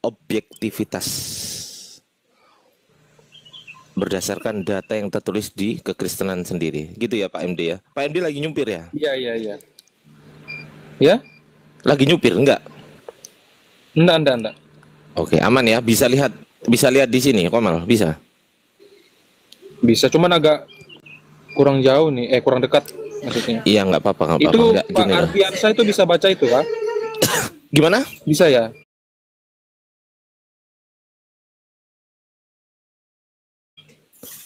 objektivitas berdasarkan data yang tertulis di kekristenan sendiri. Gitu ya Pak MD ya. Pak MD lagi nyupir ya? Iya. Ya? Lagi nyupir enggak? Enggak. Oke, aman ya. Bisa lihat di sini, Komal, bisa. Bisa, cuman agak kurang jauh nih, kurang dekat maksudnya. Iya, enggak apa-apa. Itu enggak, Pak Ardiansa itu bisa baca itu, Pak? Gimana? Bisa ya?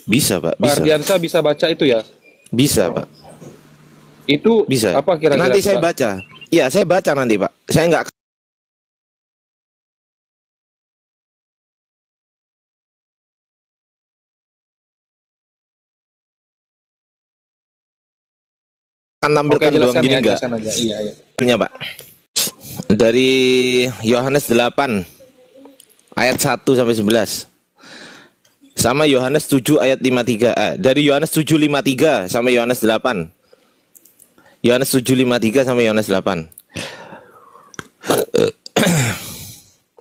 Bisa, Pak. Bisa. Pak Ardiansa bisa baca itu ya? Bisa, Pak. Itu bisa. Apa kira-kira? Nanti saya baca. Iya, saya baca nanti, Pak. Saya enggak akan tampilkan doang gini enggak? Iya, Pak. Dari Yohanes 8 ayat 1 sampai 11. Sama Yohanes 7 ayat 53. Dari Yohanes 7:53 sampai Yohanes 8. Yohanes 7:53 sampai Yohanes 8.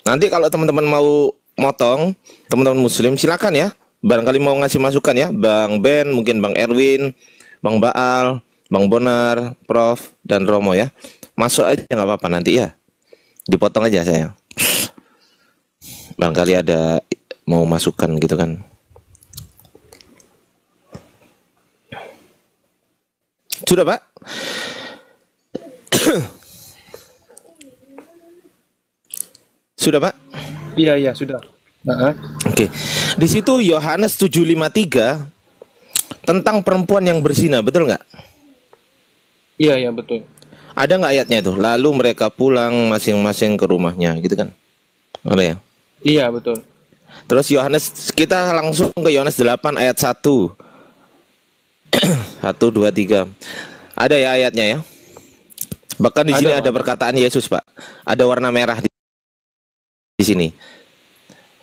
Nanti kalau teman-teman mau motong, teman-teman muslim silakan ya. Barangkali mau ngasih masukan ya, Bang Ben, mungkin Bang Erwin, Bang Baal, Bang Bonar, Prof dan Romo ya. Masuk aja nggak apa-apa nanti ya. Dipotong aja saya. Barangkali ada mau masukan gitu kan. Sudah, Pak? Sudah, Pak? Iya, sudah. Oke. Di situ Yohanes 7:53 tentang perempuan yang berzina, betul nggak? Iya, betul. Ada nggak ayatnya itu? Lalu mereka pulang masing-masing ke rumahnya, gitu kan? Ada ya? Iya, betul. Terus Yohanes, kita langsung ke Yohanes 8 ayat 1. 1, 2, 3. Ada ya ayatnya ya? Bahkan di sini ada perkataan Yesus, Pak. Ada warna merah di sini.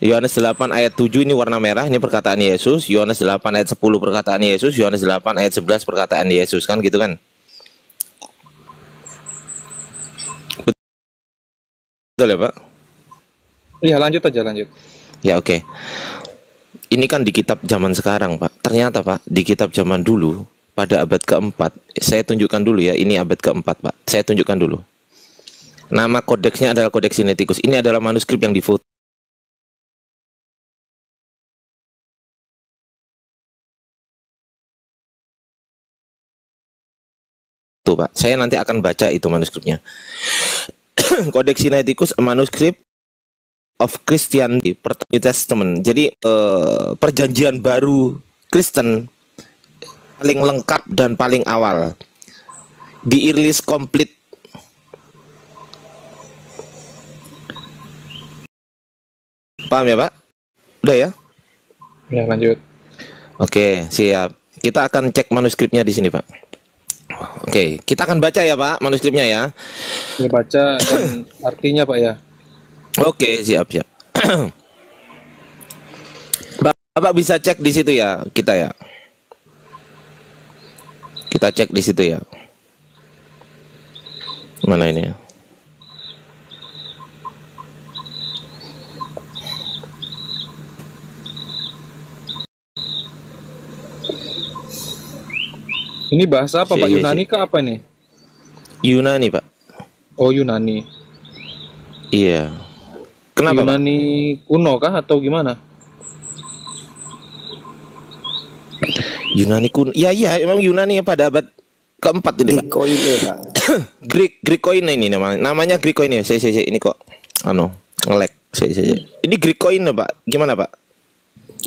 Yohanes 8 ayat 7 ini warna merah, ini perkataan Yesus. Yohanes 8 ayat 10 perkataan Yesus. Yohanes 8 ayat 11 perkataan Yesus, kan gitu kan? Betul ya, Pak? Iya, lanjut aja. Ya, oke. Ini kan di kitab zaman sekarang, Pak. Ternyata, Pak, di kitab zaman dulu, pada abad keempat, saya tunjukkan dulu ya, ini abad keempat, Pak. Saya tunjukkan dulu. Nama kodeksnya adalah Kodeks Sinaiticus. Ini adalah manuskrip yang difoto. Tuh, Pak. Saya nanti akan baca itu manuskripnya. Kodeks Sinaiticus, manuskrip of Christianity, New Testament. Jadi perjanjian baru Kristen paling lengkap dan paling awal. Diirilis komplit. Paham ya, Pak? Udah ya? Ya, lanjut. Oke, siap. Kita akan cek manuskripnya di sini, Pak. Oke, kita akan baca ya, Pak, manuskripnya ya. Ya, baca dan artinya, Pak ya. Oke, siap. Bapak bisa cek di situ ya, kita ya. Kita cek di situ ya. Mana ini ya? Ini bahasa apa, Pak? Yunani kah apa nih? Yunani, Pak. Oh, Yunani. Iya. Kenapa, Yunani Pak? kuno kah atau gimana? Yunani kuno. Iya, emang Yunani pada abad keempat ini, Pak. Pak. Greek koine ini namanya Greek koine. Saya ini kok nge-lag. Ini Greek koine, Pak. Gimana, Pak?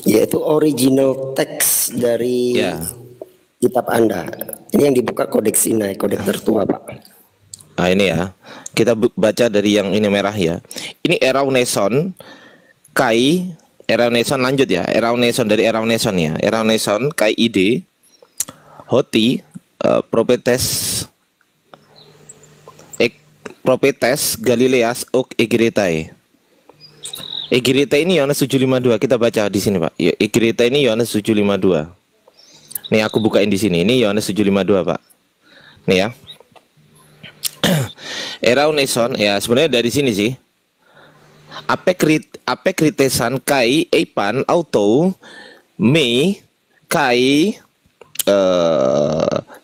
Yaitu original teks dari kitab Anda. Ini yang dibuka Kodeks Sinai, kodeks tertua, Pak. Nah, ini ya. Kita baca dari yang ini merah ya. Ini Erauneson Kai Erauneson, lanjut ya. Erauneson dari Erauneson ya. Erauneson Kai ide Hoti Propetes Galileas ok Egiretai. Egiretai ini Yohanes 7:52. Kita baca di sini, Pak. Egiretai ini Yohanes 7:52. Nih aku bukain di sini. Ini Yohanes 7:52, Pak. Nih ya. Erauneson ya, sebenarnya dari sini sih. Apekritesan kai eipan auto me kai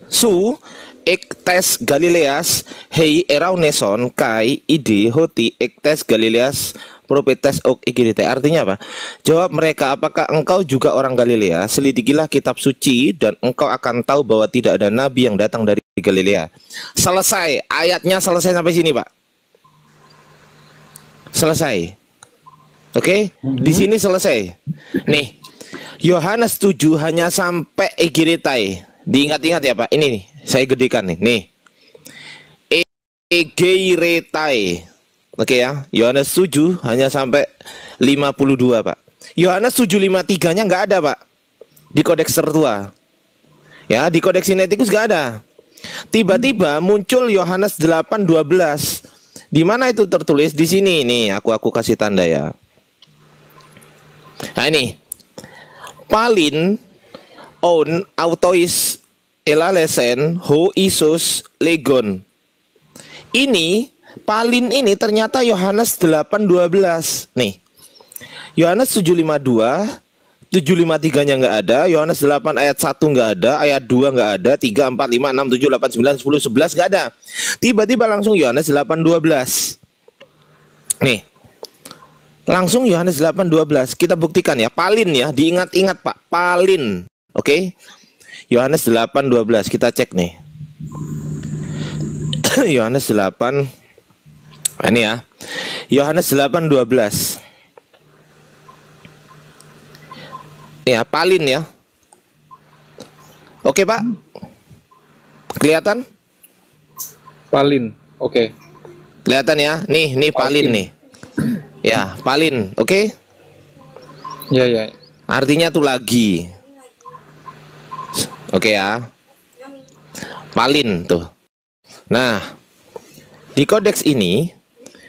su ektes Galileas hei erauneson kai ide hoti ektes Galileas propetes ok igirite. Artinya apa? Jawab mereka, apakah engkau juga orang Galilea? Selidikilah kitab suci dan engkau akan tahu bahwa tidak ada nabi yang datang dari Galilea. Selesai. Ayatnya selesai sampai sini, Pak. Selesai. Oke? Di sini selesai. Nih. Yohanes 7 hanya sampai egiritai. Diingat-ingat ya, Pak. Ini nih, saya gedekan nih. Nih. Egiritai. Oke ya, Yohanes 7 hanya sampai 52, Pak. Yohanes 7:53-nya nggak ada, Pak. Di kodeks tertua. Ya, di kodeks Sinaiticus nggak ada. Tiba-tiba muncul Yohanes 8:12. Di mana itu tertulis? Di sini nih, aku kasih tanda ya. Nah ini. Palin on autois elalesen ho isus legon. Ini Palin ini ternyata Yohanes 8:12. Nih. Yohanes 7:52, 7:53-nya nggak ada, Yohanes 8 ayat 1 nggak ada, ayat 2 nggak ada, 3, 4, 5, 6, 7, 8, 9, 10, 11 nggak ada. Tiba-tiba langsung Yohanes 8:12. Nih. Langsung Yohanes 8:12. Kita buktikan ya, Palin ya, diingat-ingat Pak, Palin. Oke. Yohanes 8:12 kita cek nih. Yohanes 8. Ini ya. Yohanes 8:12. Ya, Palin ya. Oke, Pak. Kelihatan? Palin. Oke. Kelihatan ya? Nih Palin nih. Ya, Palin. Oke? Ya, ya. Artinya tuh lagi. Oke ya. Palin tuh. Nah, di kodeks ini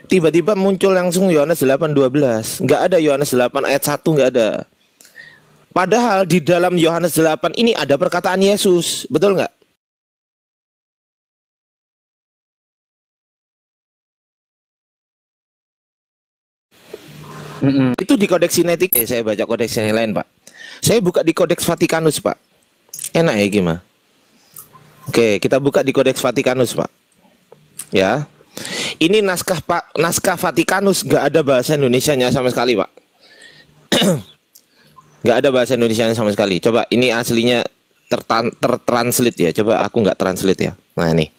tiba-tiba muncul langsung Yohanes 8:12. Nggak ada Yohanes 8 ayat 1, nggak ada. Padahal di dalam Yohanes 8 ini ada perkataan Yesus. Betul nggak? Itu di kodeks Sinaiticus. Saya baca kodeks yang lain, Pak. Saya buka di kodeks Vatikanus, Pak. Enak ya gimana? Oke, kita buka di kodeks Vatikanus, Pak. Ya. Ini naskah Vatikanus, nggak ada bahasa Indonesianya sama sekali, Pak. Nggak ada bahasa Indonesianya sama sekali. Coba ini aslinya tertranslate ya. Coba aku nggak translate ya. Nah ini.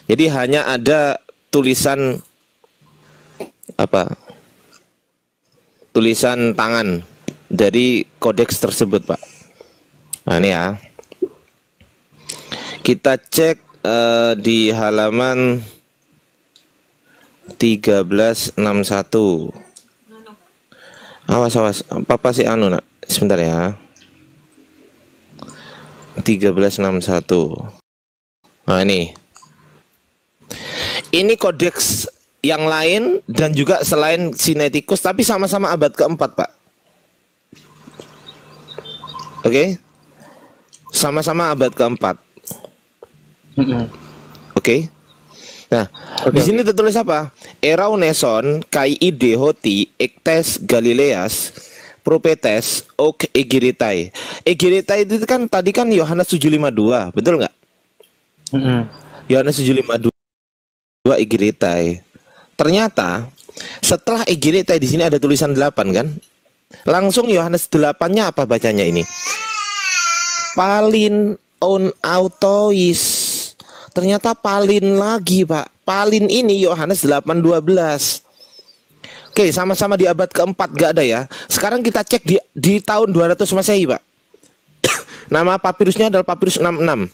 Jadi hanya ada tulisan apa? Tulisan tangan dari kodeks tersebut, Pak. Nah ini ya. Kita cek di halaman 1361. Awas. Papa sih anu nak. Sebentar ya. 1361. Nah ini. Ini kodeks yang lain dan juga selain Sinaiticus tapi sama-sama abad keempat, Pak. Oke. Sama-sama abad keempat. Oke. Nah, di sini tertulis apa? Erauneson kai ide hoti ektes Galileas propetes ok egiritai. Egiritai itu kan tadi kan Yohanes 7:52, betul nggak? Yohanes 7:52 egiritai. Ternyata setelah egiritai di sini ada tulisan 8 kan? Langsung Yohanes 8-nya apa bacanya ini? Palin on autois. Ternyata Palin lagi, Pak. Palin ini Yohanes 8:12. Oke, sama-sama di abad keempat, gak ada ya. Sekarang kita cek di tahun 200 Masehi, Pak. Nama papirusnya adalah papirus 66.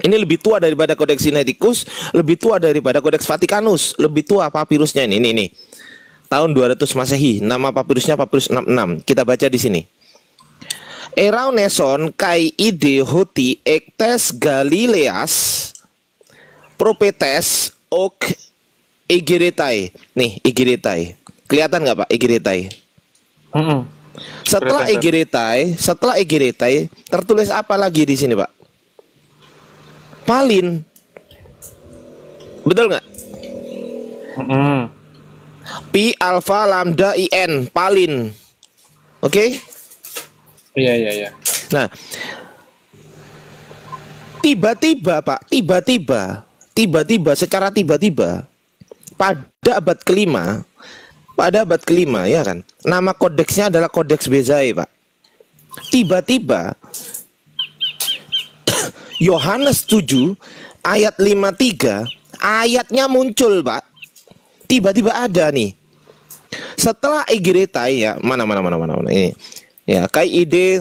Ini lebih tua daripada kodeks Sinaiticus, lebih tua daripada kodeks Vatikanus, lebih tua papirusnya ini. Tahun 200 Masehi, nama papirusnya papirus 66. Kita baca di sini. Erauneson kai ide hoti ektes Galileas propetes ok egiritai. Nih, egiritai. Kelihatan nggak, Pak, egiritai? Setelah egiritai, tertulis apa lagi di sini, Pak? Palin. Betul nggak? Pi alfa lambda in palin. Oke? Iya. Nah, tiba-tiba Pak, tiba-tiba secara tiba-tiba pada abad kelima ya kan, nama kodeksnya adalah kodeks Bezai Pak. Tiba-tiba Yohanes 7 ayat 53 ayatnya muncul Pak. Tiba-tiba ada nih. Setelah egeretai ya, mana ini. Ya, kai ide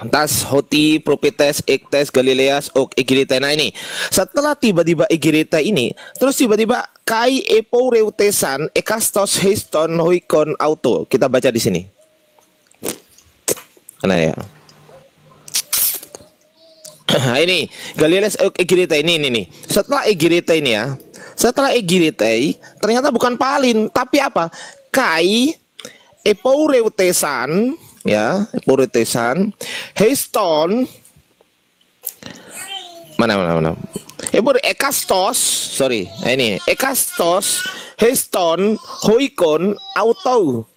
tas hoti propetes ektes galileas ok egeretai. Nah ini, setelah tiba-tiba egeretai ini, terus tiba-tiba kai epouretesan ekastos histon hoikon auto. Kita baca di sini. Nah ya. Nah, ini Galileas egeretai ini. Setelah egeretai ini ya. Setelah egeretai ternyata bukan palin, tapi apa? Kai epouretesan ya, epouretesan histon mana. Ekastos, sorry. Nah, ini ekastos histon hoikon auto.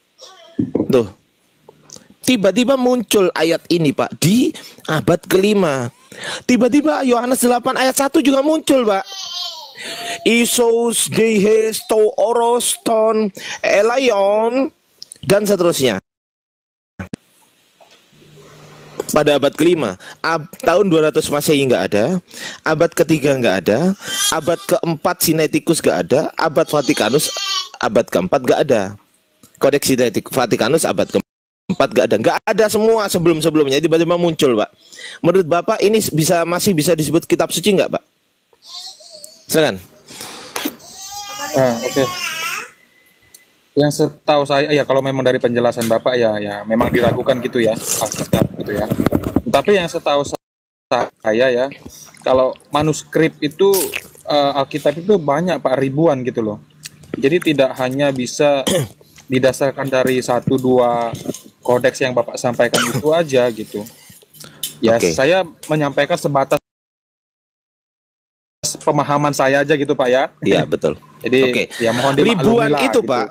Tuh. Tiba-tiba muncul ayat ini Pak di abad kelima. Tiba-tiba Yohanes 8 ayat 1 juga muncul Pak. Isos dehes to oros ton elaion dan seterusnya. Pada abad kelima, tahun 200 Masehi nggak ada, abad ketiga nggak ada, abad keempat Sinaiticus nggak ada, abad Vatikanus abad keempat nggak ada. Kodeks Sinaiticus Vatikanus abad keempat nggak ada semua sebelum-sebelumnya tiba-tiba muncul Pak. Menurut Bapak ini masih bisa disebut kitab suci nggak Pak? Silakan. Oke. Yang setahu saya ya kalau memang dari penjelasan Bapak ya memang diragukan gitu ya, gitu ya. Tapi yang setahu saya ya, kalau manuskrip itu Alkitab itu banyak Pak, ribuan gitu loh. Jadi tidak hanya bisa didasarkan dari 1-2 kodeks yang Bapak sampaikan itu aja gitu. Ya, saya menyampaikan sebatas pemahaman saya aja gitu Pak ya. Iya betul. Jadi ya mohon dimaklumi ribuan lah, itu gitu. Pak.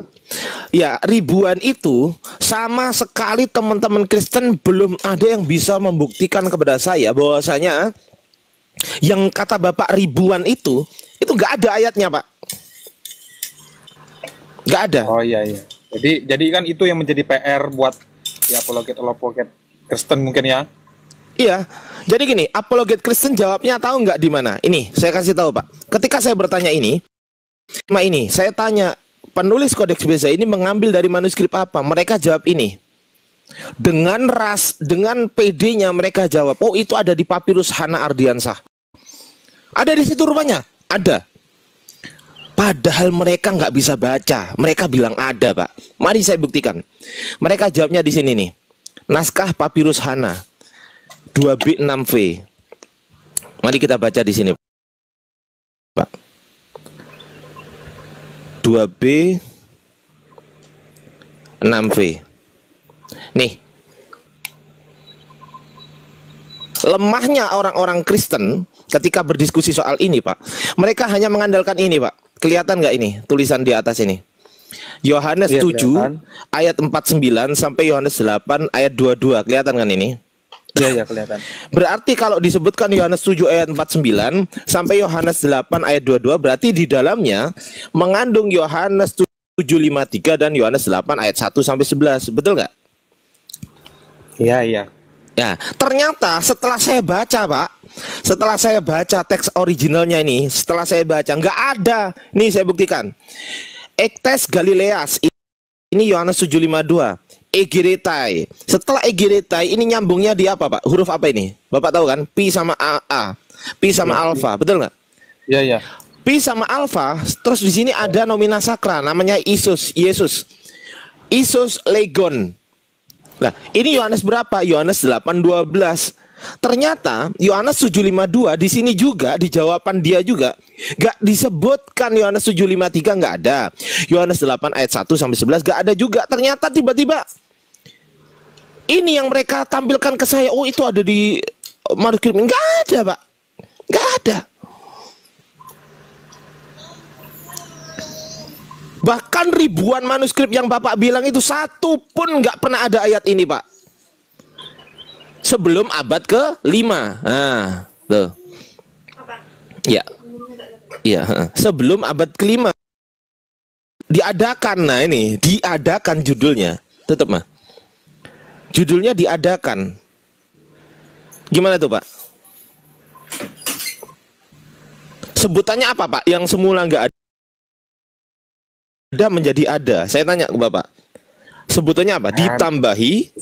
Ya ribuan itu sama sekali teman-teman Kristen belum ada yang bisa membuktikan kepada saya bahwasanya yang kata Bapak ribuan itu nggak ada ayatnya Pak. Nggak ada. Oh iya. Jadi kan itu yang menjadi PR buat ya apologet Kristen mungkin ya. Iya, jadi gini, apologet Kristen jawabnya tahu nggak di mana? Ini saya kasih tahu Pak. Ketika saya bertanya ini, saya tanya penulis Kodeks Bezai ini mengambil dari manuskrip apa? Mereka jawab ini. Dengan PD-nya mereka jawab, oh itu ada di papirus Hana Ardiansah. Ada di situ rupanya, ada. Padahal mereka nggak bisa baca. Mereka bilang ada Pak. Mari saya buktikan. Mereka jawabnya di sini nih. Naskah papirus Hana. 2B6V. Mari kita baca di sini, Pak. 2B6V. Nih. Lemahnya orang-orang Kristen ketika berdiskusi soal ini, Pak. Mereka hanya mengandalkan ini, Pak. Kelihatan nggak ini tulisan di atas ini? Yohanes 7 ayat 49 sampai Yohanes 8 ayat 22. Kelihatan kan ini? Iya kelihatan. Berarti kalau disebutkan Yohanes 7 ayat 49 sampai Yohanes 8 ayat 22 berarti di dalamnya mengandung Yohanes 7:53 dan Yohanes 8 ayat 1 sampai 11. Betul nggak? Iya. Ya, ternyata setelah saya baca, Pak, setelah saya baca teks originalnya ini, setelah saya baca nggak ada. Nih saya buktikan. Ektes Galileas ini Yohanes 7:52. Egeretai. Setelah egeretai ini nyambungnya di apa Pak? Huruf apa ini? Bapak tahu kan? Pi sama A. Pi sama alfa, betul nggak? Iya. Pi sama alfa. Terus di sini ada nomina sakra, namanya Yesus. Isus legon. Nah, ini Yohanes berapa? Yohanes 8:12. Ternyata Yohanes 7:52 di sini juga di jawaban dia juga nggak disebutkan. Yohanes 7:53 nggak ada. Yohanes 8 ayat 1 sampai 11 nggak ada juga. Ternyata tiba-tiba ini yang mereka tampilkan ke saya. Oh itu ada di manuskrip. Nggak ada Pak. Nggak ada. Bahkan ribuan manuskrip yang Bapak bilang itu satu pun nggak pernah ada ayat ini, Pak. Sebelum abad ke-5. Nah, tuh. Ya. Ya, sebelum abad ke-5 diadakan. Nah, ini diadakan judulnya. Tutup, mah. Judulnya diadakan. Gimana tuh, Pak? Sebutannya apa, Pak? Yang semula nggak ada menjadi ada. Saya tanya ke Bapak. Sebutannya apa? Ditambahi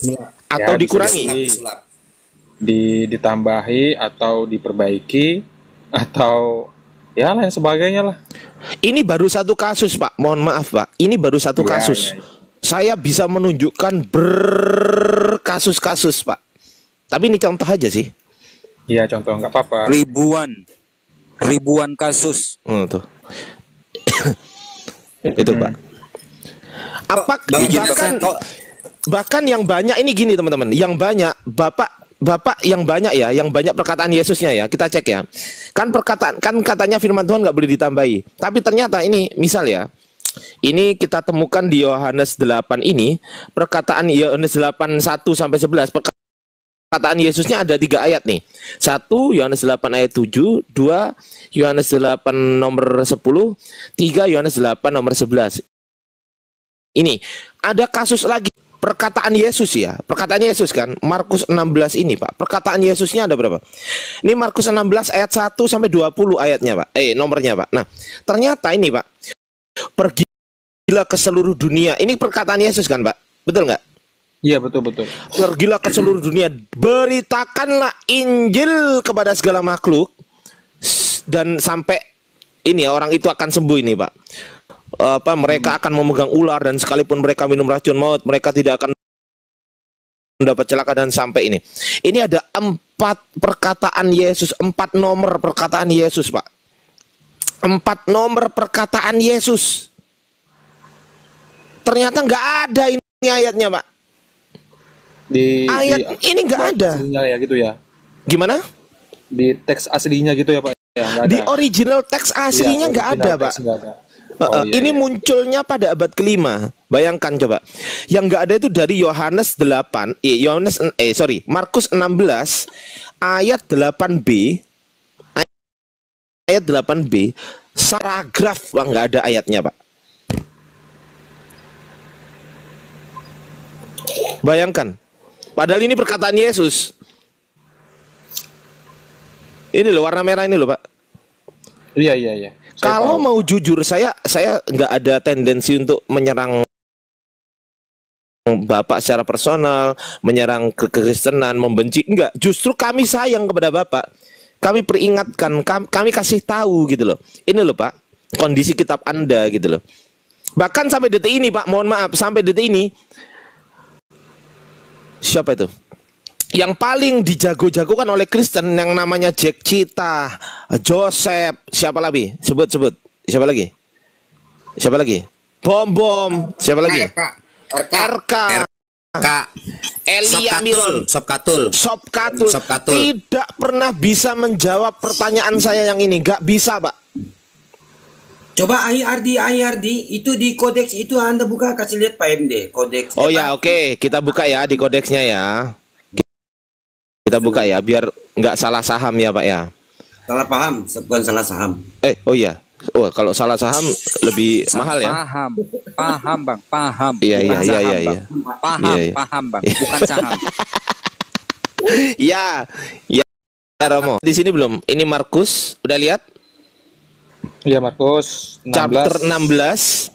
atau dikurangi? Ditambahi atau diperbaiki atau ya lain sebagainya lah. Ini baru satu kasus, Pak. Mohon maaf, Pak. Ini baru satu kasus. Ya. Saya bisa menunjukkan berkasus-kasus, Pak. Tapi ini contoh aja sih. Iya, contoh, nggak apa-apa. Ribuan kasus. Tuh. Itu, Pak. Bahkan yang banyak ini gini, teman-teman. Yang banyak Bapak yang banyak ya, yang banyak perkataan Yesusnya ya, kita cek ya. Kan katanya firman Tuhan nggak boleh ditambahi. Tapi ternyata ini misal ya, ini kita temukan di Yohanes 8 ini, perkataan Yohanes 8 1 sampai 11, perkataan Yesusnya ada 3 ayat nih. 1 Yohanes 8 ayat 7, 2 Yohanes 8 nomor 10, 3 Yohanes 8 nomor 11. Ini ada kasus lagi. Perkataan Yesus ya, perkataan Yesus kan, Markus 16 ini, Pak. Perkataan Yesusnya ada berapa? Ini Markus 16 ayat 1 sampai 20 ayatnya, Pak. Nomornya, Pak. Nah, ternyata ini, Pak. Pergilah ke seluruh dunia. Ini perkataan Yesus kan, Pak? Betul nggak? Iya, betul. Pergilah ke seluruh dunia, beritakanlah Injil kepada segala makhluk, dan sampai ini orang itu akan sembuh ini, Pak. Mereka akan memegang ular, dan sekalipun mereka minum racun maut, mereka tidak akan mendapat celaka, dan sampai ini. Ini ada 4 perkataan Yesus, 4 nomor perkataan Yesus, Pak. 4 nomor perkataan Yesus. Ternyata nggak ada ini ayatnya, Pak. Ini nggak ada. Ya gitu ya. Gimana? Di teks aslinya gitu ya, Pak. Ya, di original teks aslinya nggak ada, Pak. Ini munculnya pada abad ke-5. Bayangkan coba. Yang nggak ada itu dari Yohanes 8, Markus 16 ayat 8b. Ayat 8b, paragraf nggak ada ayatnya, Pak. Bayangkan. Padahal ini perkataan Yesus. Ini loh warna merah ini loh, Pak. Iya. Kalau mau jujur, saya nggak ada tendensi untuk menyerang Bapak secara personal, menyerang kekristenan, membenci. Enggak, justru kami sayang kepada Bapak. Kami peringatkan, kami kasih tahu gitu loh. Ini loh, Pak, kondisi kitab Anda gitu loh. Bahkan sampai detik ini, Pak, mohon maaf, sampai detik ini, siapa itu? Yang paling dijago-jagokan oleh Kristen yang namanya Jack Cita, Joseph, siapa lagi? Sebut. Siapa lagi? Bom. Siapa lagi? RK. Elia Miron. Sopkatul. Tidak pernah bisa menjawab pertanyaan saya yang ini. Gak bisa, Pak. Coba IRD itu di kodeks itu Anda buka, kasih lihat Pak MD kodeks. Oh ya, oke. Kita buka ya di kodeksnya ya. Kita buka ya, biar nggak salah saham ya, Pak ya. Salah paham, bukan salah saham. Oh iya. Oh, kalau salah saham lebih mahal ya. Paham, Bang. Paham. Iya. Paham, Bang. Bukan saham. Ya, Romo. Di sini belum. Ini Markus, udah lihat? Iya, Markus 16. Chapter 16.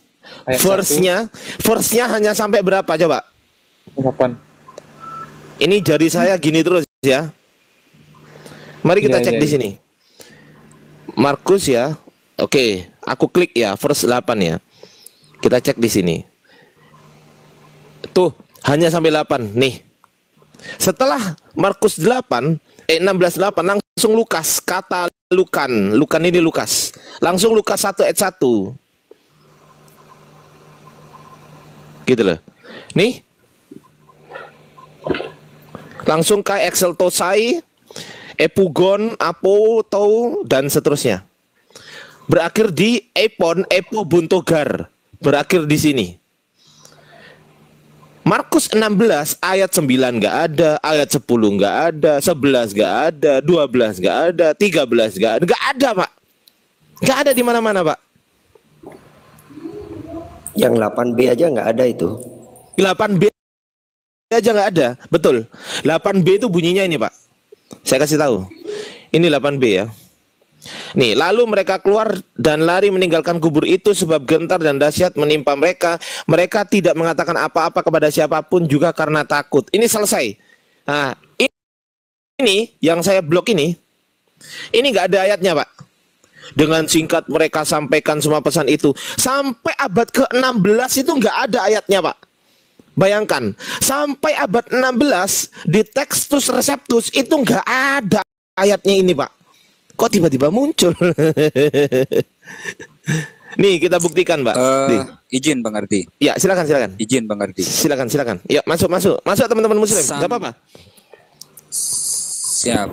Verse-nya hanya sampai berapa coba? 8. Ini jari saya gini terus ya. Mari kita cek di sini. Markus ya. Oke, aku klik ya verse 8 ya. Kita cek di sini. Tuh, hanya sampai 8 nih. Setelah Markus 16:8 langsung Lukas, kata Lukan ini Lukas. Langsung Lukas 1 ayat 1. Gitu loh. Nih. Langsung ke exeltosai, epugon, apo, tou, dan seterusnya. Berakhir di epon, epo buntogar. berakhir di sini. Markus 16 ayat 9 nggak ada, ayat 10 nggak ada, 11 nggak ada, 12 nggak ada, 13 nggak ada, Pak. Nggak ada di mana-mana, Pak. Yang 8B aja nggak ada itu. 8B aja nggak ada, betul. 8B itu bunyinya ini, Pak. Saya kasih tahu. Ini 8B ya. Nih, lalu mereka keluar dan lari meninggalkan kubur itu sebab gentar dan dahsyat menimpa mereka. Mereka tidak mengatakan apa-apa kepada siapapun juga karena takut. Ini selesai. Nah, ini yang saya blok ini nggak ada ayatnya, Pak. Dengan singkat mereka sampaikan semua pesan itu. Sampai abad ke-16 itu nggak ada ayatnya, Pak. Bayangkan, sampai abad 16 di Textus Receptus itu nggak ada ayatnya ini, Pak. Kok tiba-tiba muncul? Nih, kita buktikan, Mbak. Izin Bang Ardi. Ya, silakan. Izin Bang Ardi. Silakan. Ya, masuk teman-teman muslim. Enggak apa-apa. Siap.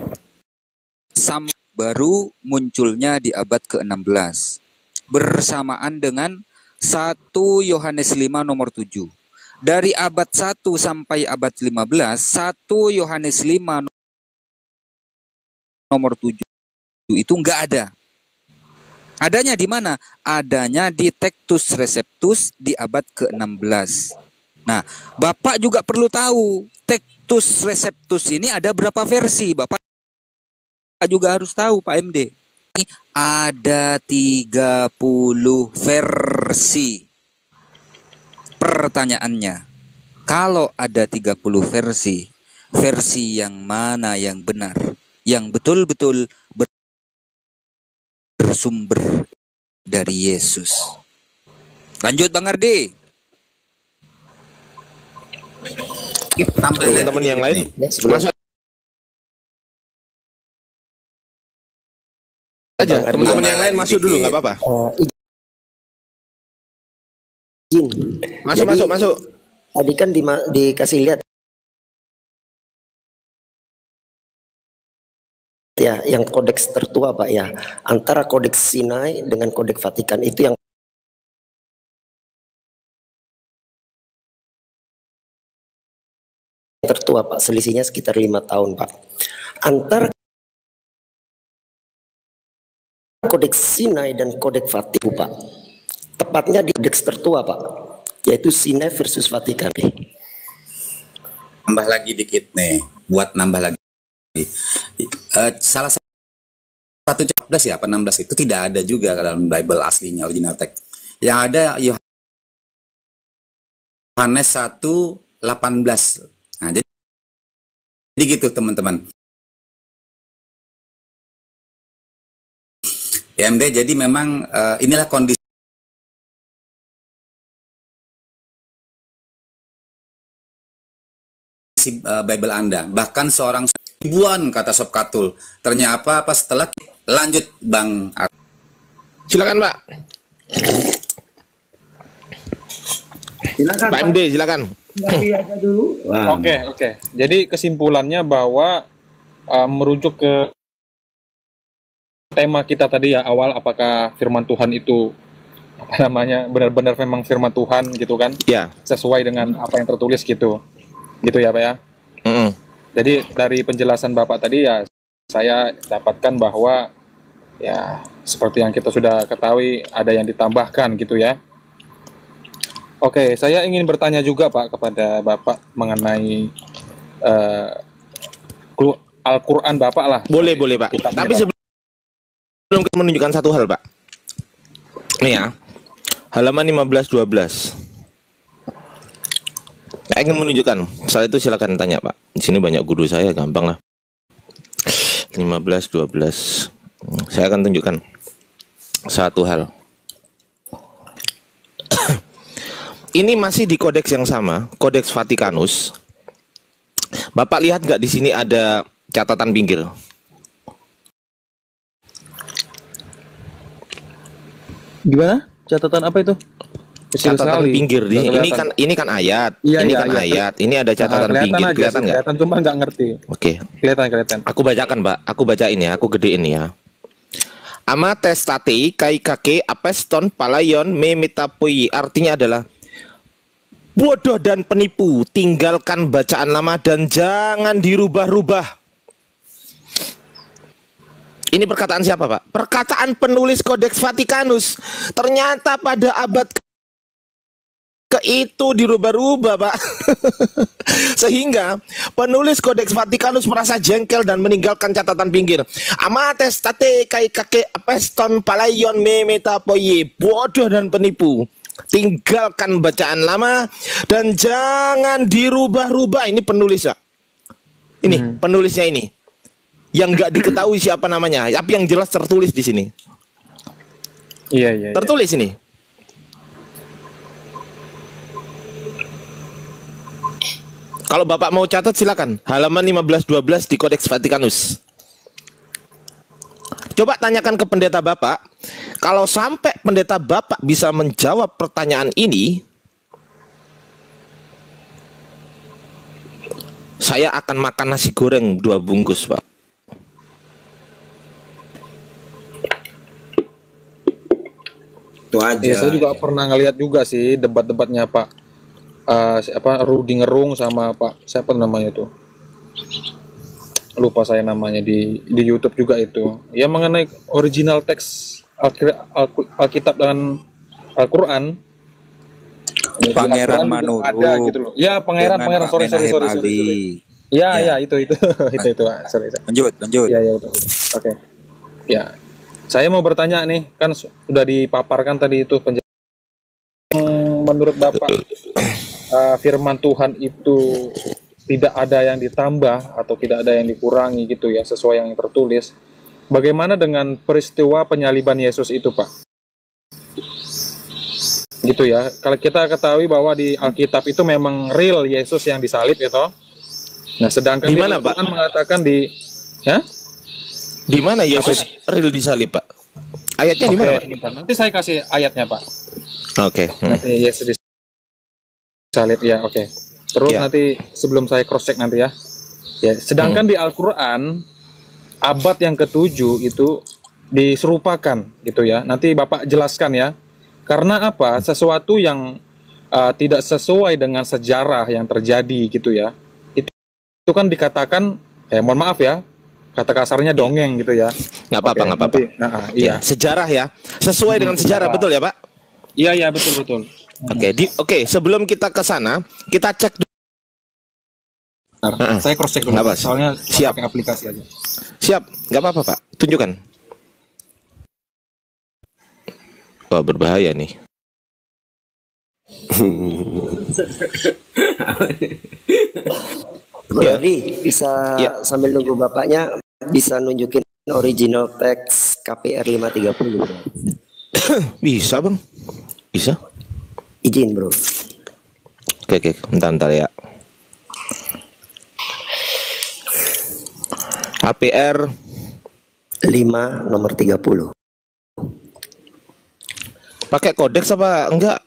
Baru munculnya di abad ke-16 bersamaan dengan 1 Yohanes 5 nomor 7. Dari abad 1 sampai abad 15, 1 Yohanes 5 nomor 7 itu enggak ada. Adanya di mana? Adanya di Textus Receptus di abad ke-16. Nah, Bapak juga perlu tahu, Textus Receptus ini ada berapa versi? Bapak juga harus tahu, Pak MD. Ada 30 versi. Pertanyaannya, kalau ada 30 versi, versi yang mana yang benar? Yang betul-betul bersumber dari Yesus. Lanjut Bang Ardi. Teman-teman yang lain masuk aja. Teman-teman yang lain masuk dulu, nggak apa-apa. Izin. Masuk. Tadi kan dikasih lihat ya, yang kodeks tertua, Pak ya, antara kodeks Sinai dengan kodeks Vatikan itu yang tertua, Pak. Selisihnya sekitar 5 tahun, Pak. Antara kodeks Sinai dan kodeks Vatikan, Pak. Tepatnya di kodeks tertua, Pak, yaitu Sinai versus Vatikan. Tambah lagi dikit nih, buat nambah lagi. Salah satu 14 ya, apa 16 itu tidak ada juga dalam Bible aslinya, original text. Yang ada Yohanes 1:18. Nah, jadi gitu teman-teman. PMD, jadi memang inilah kondisi Bible Anda. Bahkan seorang ribuan kata Sob Katul. Ternyata apa setelah lanjut Bang. Silakan, Pak. Silakan, Pak MD, silakan. Oke. Jadi kesimpulannya bahwa merujuk ke tema kita tadi ya awal, apakah firman Tuhan itu benar-benar memang firman Tuhan gitu kan? Ya. Sesuai dengan apa yang tertulis gitu ya Pak ya. Jadi dari penjelasan Bapak tadi ya saya dapatkan bahwa ya seperti yang kita sudah ketahui ada yang ditambahkan gitu ya. Oke, saya ingin bertanya juga Pak kepada Bapak mengenai Al-Quran Bapak lah. Boleh Pak. Tapi sebelum kita menunjukkan satu hal, Pak. Nih ya, halaman 15-12. Saya ingin menunjukkan. Soal itu silakan tanya, Pak. Di sini banyak guru saya, gampang lah. 15-12. Saya akan tunjukkan satu hal. Ini masih di kodeks yang sama, kodeks Vatikanus. Bapak lihat nggak di sini ada catatan pinggir? Gimana? Catatan apa itu? Catatan pinggir ini kan ayat. Ini kan ayat. Ini ada catatan pinggir, kelihatan nggak? Kelihatan, cuma nggak ngerti. Oke. Kelihatan. Aku bacakan, Pak. Aku bacain ya. Aku gedein ya. Ama testate kai kake apeston palayon me metapoi, artinya adalah bodoh dan penipu, tinggalkan bacaan lama dan jangan dirubah-rubah. Ini perkataan siapa, Pak? Perkataan penulis Codex Vaticanus. Ternyata pada abad ke itu dirubah-rubah, Pak. Sehingga penulis Codex Vaticanus merasa jengkel dan meninggalkan catatan pinggir. Amates tate kai kake apeston palayon me metapoye, bodoh dan penipu. Tinggalkan bacaan lama dan jangan dirubah-rubah. Ini penulis, Pak. Ini penulisnya ini. Yang nggak diketahui siapa namanya, tapi yang jelas tertulis di sini. Iya. Tertulis ini. Kalau Bapak mau catat silakan. Halaman 1512 di Codex Vaticanus. Coba tanyakan ke pendeta Bapak. Kalau sampai pendeta Bapak bisa menjawab pertanyaan ini, saya akan makan nasi goreng 2 bungkus, Pak. Itu aja. Ya, saya juga pernah ngelihat juga sih debat-debatnya Pak Rudi Ngerung sama Pak siapa namanya itu, lupa saya namanya, di YouTube juga itu ya, mengenai original teks Alkitab dan Al-Quran. Pangeran Manurung ada gitu loh. Ya, pangeran sorry. Ya, itu. Sorry. Lanjut. Ya, betul. Oke. Ya. Saya mau bertanya nih, kan sudah dipaparkan tadi itu menurut Bapak firman Tuhan itu tidak ada yang ditambah atau tidak ada yang dikurangi gitu ya, sesuai yang tertulis. Bagaimana dengan peristiwa penyaliban Yesus itu, Pak? Gitu ya. Kalau kita ketahui bahwa di Alkitab itu memang real Yesus yang disalib ya toh. Nah, sedangkan di mana, Pak? Mengatakan di mana Yesus real disalib, Pak? Ayatnya di mana, Pak? Nanti saya kasih ayatnya, Pak. Oke. Nanti Yesus disalib ya, oke. Terus nanti sebelum saya cross check nanti ya. Ya, sedangkan di Al-Qur'an abad yang ke-7 itu diserupakan gitu ya. Nanti Bapak jelaskan ya. Karena apa? Sesuatu yang tidak sesuai dengan sejarah yang terjadi gitu ya. Itu kan dikatakan mohon maaf ya, kata kasarnya dongeng gitu ya. Nggak apa-apa. Iya. Sejarah ya, sesuai dengan sejarah, betul ya, Pak? Iya, betul. Oke, sebelum kita ke sana, kita cek dulu. Saya cross check dulu, soalnya siap, pakai aplikasi aja. Siap, nggak apa-apa, Pak. Tunjukkan. Wah, berbahaya nih. Jadi bisa sambil nunggu bapaknya bisa nunjukin original teks KPR 530. Bisa, Bang. Bisa. Izin, Bro. Oke, bentar ya. KPR 5 nomor 30. Pakai kodeks apa enggak?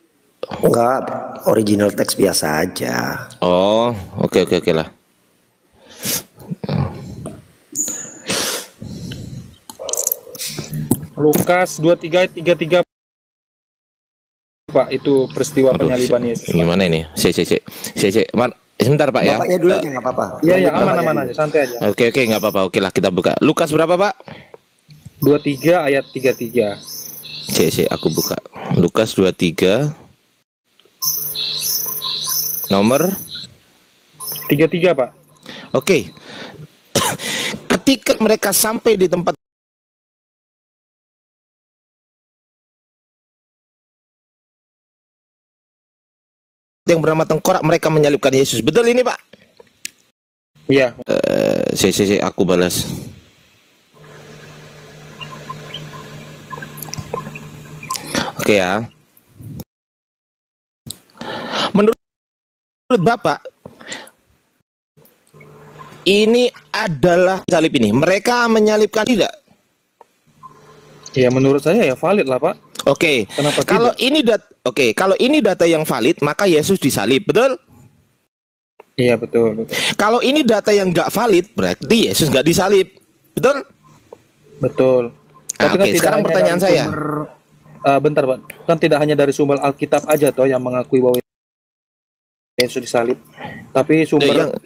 Enggak, original teks biasa aja. Oh, oke lah. Lukas 23:33, Pak, itu peristiwa penyaliban Yesus. Gimana ini? Sebentar, Pak ya. Bapaknya dulu aja nggak apa-apa. Iya, aman aja, santai aja. Oke, nggak apa-apa. Oke lah, kita buka. Lukas berapa, Pak? 23 ayat 33. Aku buka. Lukas 23 nomor 33, Pak. Oke. Ketika mereka sampai di tempat yang bernama tengkorak, mereka menyalibkan Yesus. Betul ini, Pak? Iya. Aku balas. Oke ya. Menurut Bapak, ini adalah salib ini. Mereka menyalibkan tidak? Ya, menurut saya ya valid lah, Pak. Oke. Kalau ini data yang valid, maka Yesus disalib, betul? Iya, betul. Kalau ini data yang nggak valid, berarti Yesus nggak disalib, betul? Betul. Oke, sekarang pertanyaan saya. Bentar, Pak. Kan tidak hanya dari sumber Alkitab aja toh yang mengakui bahwa Yesus disalib, tapi sumber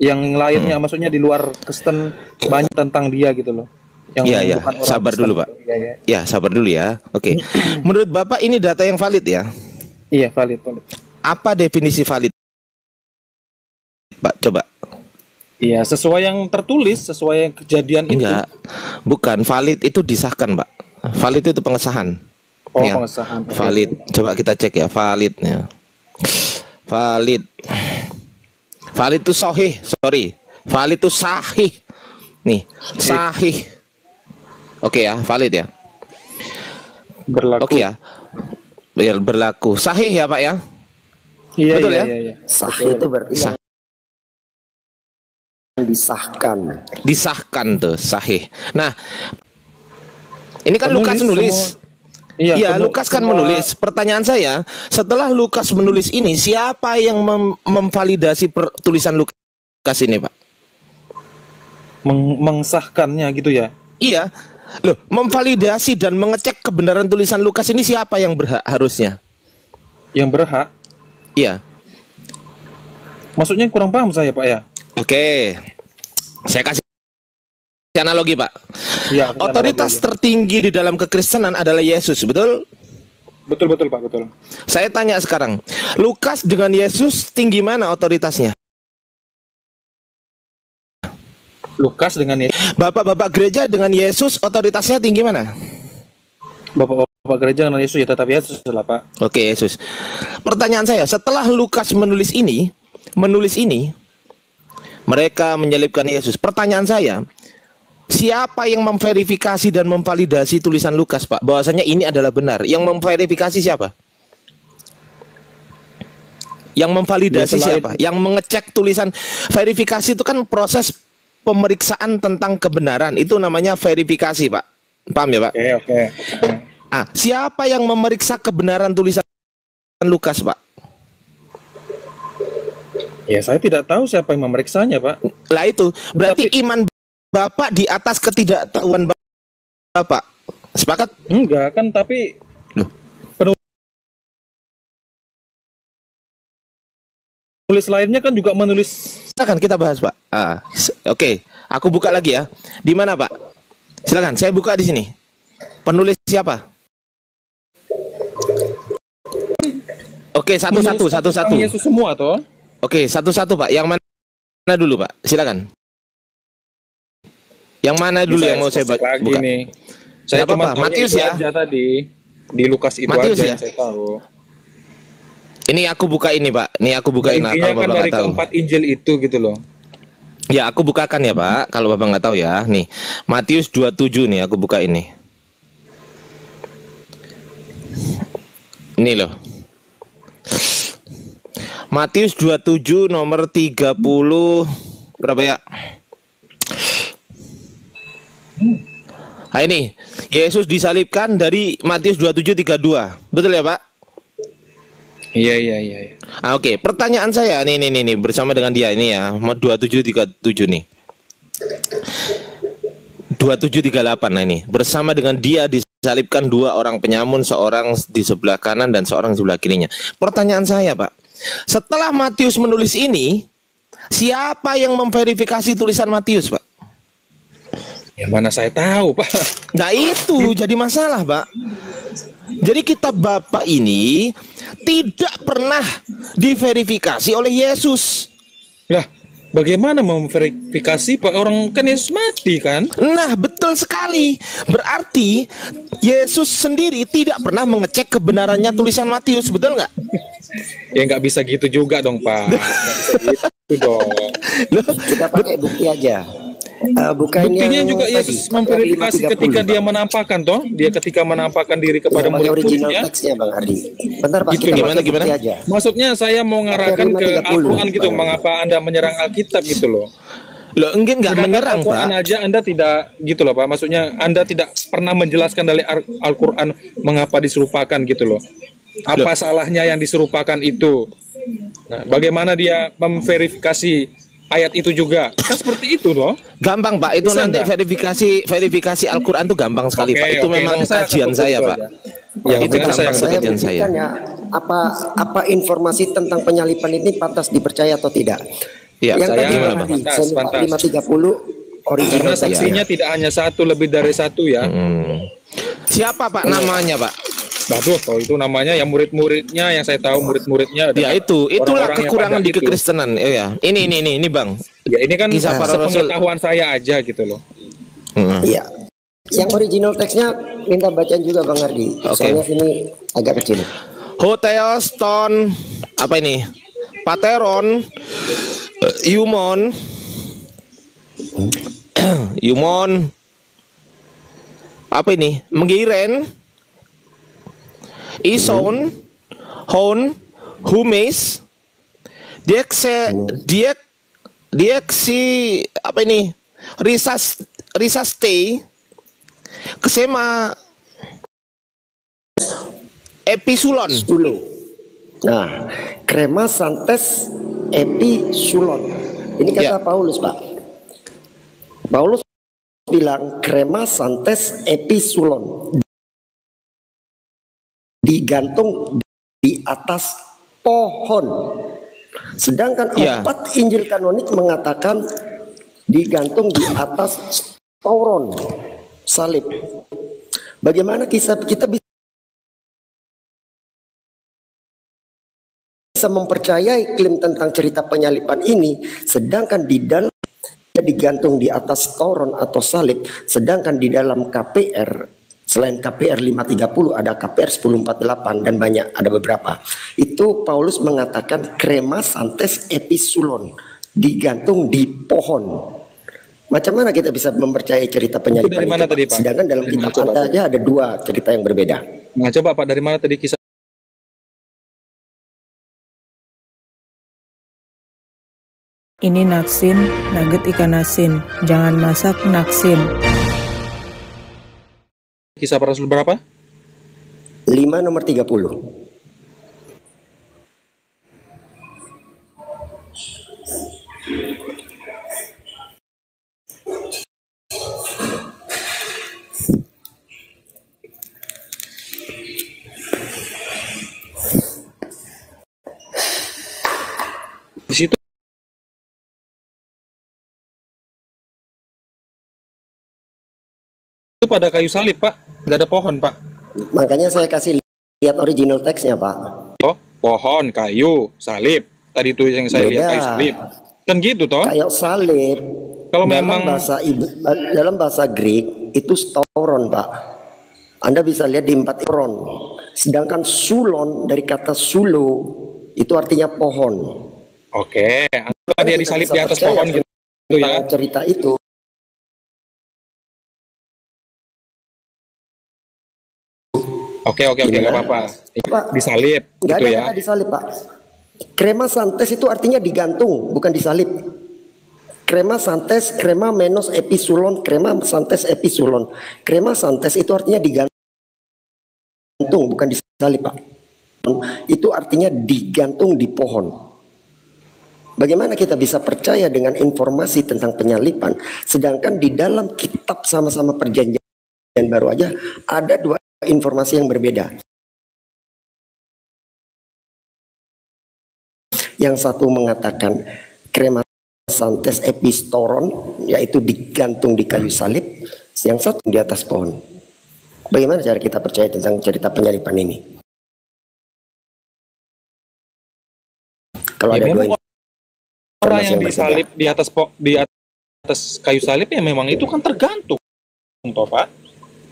yang lainnya, maksudnya di luar Kristen banyak tentang dia gitu loh. Iya. Sabar dulu, Pak. Ya, sabar dulu ya. Oke. Menurut Bapak ini data yang valid ya? Iya, valid. Apa definisi valid, Pak? Coba. Iya, sesuai yang tertulis, sesuai yang kejadian itu. Enggak, bukan. Valid itu disahkan, Pak. Valid itu pengesahan. Oh, ya. pengesahan. Valid. Coba kita cek ya, validnya. Valid. Valid itu sahih, sorry. Valid itu sahih. Nih, sahih. Oke ya, valid ya. Berlaku. Oke ya. Berlaku. Sahih ya, Pak ya? Iya, betul ya? Iya. Sahih itu berarti disahkan tuh, sahih. Nah, ini kan Lukas menulis. Iya, Lukas kan menulis. Pertanyaan saya, setelah Lukas menulis ini, siapa yang memvalidasi tulisan Lukas ini, Pak? Mengsahkannya gitu ya? Iya. Loh, memvalidasi dan mengecek kebenaran tulisan Lukas ini siapa yang berhak harusnya? Yang berhak? Iya. Maksudnya kurang paham saya, Pak ya? Oke. Saya kasih analogi, Pak. Ya, otoritas tertinggi di dalam kekristenan adalah Yesus, betul? Betul, Pak, betul. Saya tanya sekarang, Lukas dengan Yesus tinggi mana otoritasnya? Lukas dengan Yesus. Bapak-bapak gereja dengan Yesus otoritasnya tinggi mana? Bapak gereja dengan Yesus ya tetap Yesus lah, Pak. Oke, Yesus. Pertanyaan saya, setelah Lukas menulis ini, mereka menyelipkan Yesus. Pertanyaan saya, siapa yang memverifikasi dan memvalidasi tulisan Lukas, Pak? Bahwasanya ini adalah benar. Yang memverifikasi siapa? Yang memvalidasi siapa? Yang mengecek tulisan. Verifikasi itu kan proses pemeriksaan tentang kebenaran. Itu namanya verifikasi, Pak. Paham ya, Pak? Oke. Siapa yang memeriksa kebenaran tulisan Lukas, Pak? Ya, saya tidak tahu siapa yang memeriksanya, Pak. Lah itu, berarti iman Bapak di atas ketidaktahuan Bapak. Sepakat? Enggak kan, tapi penulis lainnya kan juga menulis. Silakan kita bahas, Pak. Oke, aku buka lagi ya. Di mana, Pak? Silakan, saya buka di sini. Penulis siapa? Oke, satu-satu. Yesus semua toh. Oke, satu-satu, Pak. Yang mana dulu, Pak? Silakan. Yang mana dulu yang mau saya buka? Nih. Saya cuma Matius ya. Tadi di Lukas itu Matius aja ya? yang saya tahu. Ini aku buka ini, Pak. Ini aku bukain Intinya kalau kan Bapak dari nggak tahu. keempat Injil itu gitu loh. Ya, aku bukakan ya, Pak. Kalau Bapak nggak tahu ya. Nih, Matius 27 nih, aku buka ini. Ini loh. Matius 27 nomor 30 berapa ya? Nah ini, Yesus disalibkan dari Matius 27:32. Betul ya, Pak? Iya. Oke, pertanyaan saya nih bersama dengan dia ini ya, 27:37 nih. 27:38 nah ini. Bersama dengan dia disalibkan dua orang penyamun, seorang di sebelah kanan dan seorang di sebelah kirinya. Pertanyaan saya, Pak, setelah Matius menulis ini, siapa yang memverifikasi tulisan Matius, Pak? Ya mana saya tahu, Pak. Nah itu jadi masalah, Pak. Jadi kitab Bapak ini tidak pernah diverifikasi oleh Yesus. Lah, bagaimana memverifikasi, Pak? Orang kan Yesus mati kan? Nah, betul sekali. Berarti Yesus sendiri tidak pernah mengecek kebenarannya tulisan Matius, betul nggak? Ya nggak bisa gitu juga dong, Pak. Nggak bisa gitu dong. Kita pakai bukti aja. Buktinya juga Yesus memverifikasi ketika dia menampakkan toh, dia ketika menampakkan diri kepada murid-muridnya. Teksnya, Bang Ardi. Bentar, Pak, gitu, gimana? Aja. Maksudnya saya mau ngarahkan ke Al-Quran gitu, mengapa Anda menyerang Alkitab gitu loh. Loh, enggak menyerang, Pak. Al-Quran aja Anda tidak gitu loh, Pak. Maksudnya Anda tidak pernah menjelaskan dari Al-Quran mengapa diserupakan gitu loh. Apa salahnya yang diserupakan itu? Nah, bagaimana dia memverifikasi ayat itu juga. Kan seperti itu loh. Gampang Pak, itu Bisa nanti enggak? verifikasi Al-Quran itu gampang sekali Pak. Itu memang nanti saya akan kajian saya fokus Pak. aja. Ya, Itu nanti gampang saya kajian saya. buktikan ya, apa informasi tentang penyalipan ini pantas dipercaya atau tidak. Ya, Yang saya tadi tadi pantas, saya lupa, pantas. 530 original Karena text saksinya tidak hanya satu, lebih dari satu ya. Siapa Pak namanya Pak? Waduh, kalau itu namanya yang murid-muridnya yang saya tahu murid-muridnya Ya itulah orang-orang yang kekurangan pada di itu. kekristenan. Ya. Ini Bang. Ya ini kan Kisah para rasul. sepengetahuan saya aja gitu loh. Iya. Yang original teksnya minta bacaan juga Bang Ardi. Oke. Soalnya sini agak kecil. Hoteos ton apa ini? Pateron Eumon Eumon apa ini? Menggiren Ison Hon Humes Dieksi apa ini? Risaste Kesema Episulon. Dulu. Nah, krema santes episulon. Ini kata Ya. Paulus, Pak. Paulus bilang krema santes episulon digantung di atas pohon. Sedangkan Ya. 4 Injil kanonik mengatakan digantung di atas tauron salib. Bagaimana kita bisa mempercayai klaim tentang cerita penyalipan ini, sedangkan di dalam digantung di atas tauron atau salib, sedangkan di dalam KPR selain KPR 530 ada KPR 1048 dan banyak, ada beberapa. Itu Paulus mengatakan krema santes episulon, digantung di pohon. Macam mana kita bisa mempercayai cerita penyalipan Dari mana itu, tadi, Pak? Pak? Sedangkan dalam Dari kitab mana, coba? Anda aja ada 2 cerita yang berbeda. Nah, coba Pak, dari mana tadi kisah? Ini naksin, nugget ikan asin. Jangan masak naksin. Kisah para rasul berapa? 5 nomor 30. Di situ itu pada kayu salib, Pak. Nggak ada pohon, Pak. Makanya saya kasih lihat original teksnya, Pak. Oh, pohon, kayu, salib. Tadi itu yang saya lihat Beda. kayu salib. Kan gitu toh? Kayak salib. Kalau dalam memang dalam bahasa Greek itu stauron, Pak. Anda bisa lihat di 4 Ikron. Sedangkan sulon dari kata sulo itu artinya pohon. Oke, anggaplah dia Kita disalib bisa di atas percaya pohon gitu ya. tentang cerita itu. Oke, nggak Gimana? apa-apa. Pak, Disalib Nggak gitu ada ya. kata disalib, Pak. Krema santes itu artinya digantung, bukan disalib. Krema santes, krema menos episulon, krema santes episulon. Krema santes itu artinya digantung, bukan disalib, Pak. Itu artinya digantung di pohon. Bagaimana kita bisa percaya dengan informasi tentang penyalipan, sedangkan di dalam kitab sama-sama perjanjian baru aja ada 2 informasi yang berbeda. Yang satu mengatakan krema santes epistoron, yaitu digantung di kayu salib. Yang satu di atas pohon. Bagaimana cara kita percaya tentang cerita penyalipan ini? Kalau Ya, ada 2 memang orang informasi yang yang berbeda. disalib di atas kayu salib ya memang itu kan tergantung, toh Pak.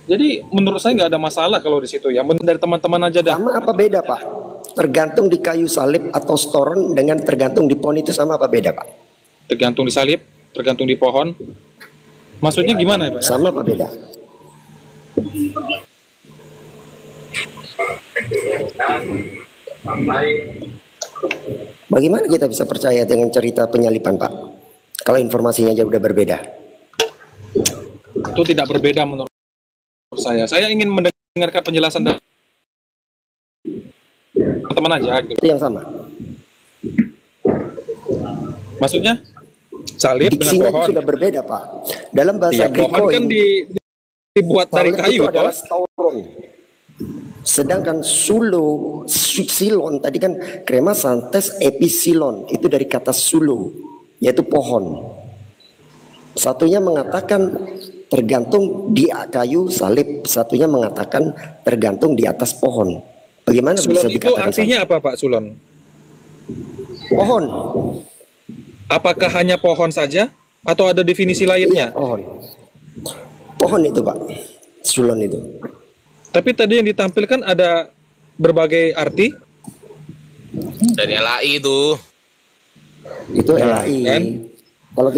Jadi menurut saya nggak ada masalah kalau di situ ya. Menurut dari teman-teman aja dah. Sama apa beda, Pak? Tergantung di kayu salib atau storon dengan tergantung di pohon itu sama apa beda, Pak? Tergantung di salib, tergantung di pohon. Maksudnya gimana ya, Pak? Sama apa beda? Bagaimana kita bisa percaya dengan cerita penyalipan, Pak? Kalau informasinya aja udah berbeda. Itu tidak berbeda menurut saya. Saya ingin mendengarkan penjelasan dari teman-teman aja gitu. Itu yang sama. Maksudnya Salib diksinya dengan pohon. sudah berbeda, Pak. Dalam bahasa Iya, pohon Greko kan ini dibuat dari salib kayu itu adalah toh. stauron. Sedangkan silon tadi kan krema santes episilon, itu dari kata sulo, yaitu pohon. Satunya mengatakan tergantung di kayu salib, satunya mengatakan tergantung di atas pohon. Bagaimana Sulon bisa itu dikatakan artinya apa, Pak Sulon? pohon? Apakah hanya pohon saja atau ada definisi lainnya? Pohon. Pohon itu, Pak. Sulon itu. Tapi tadi yang ditampilkan ada berbagai arti. Dari LAI itu. Itu LAI. kan? Kalau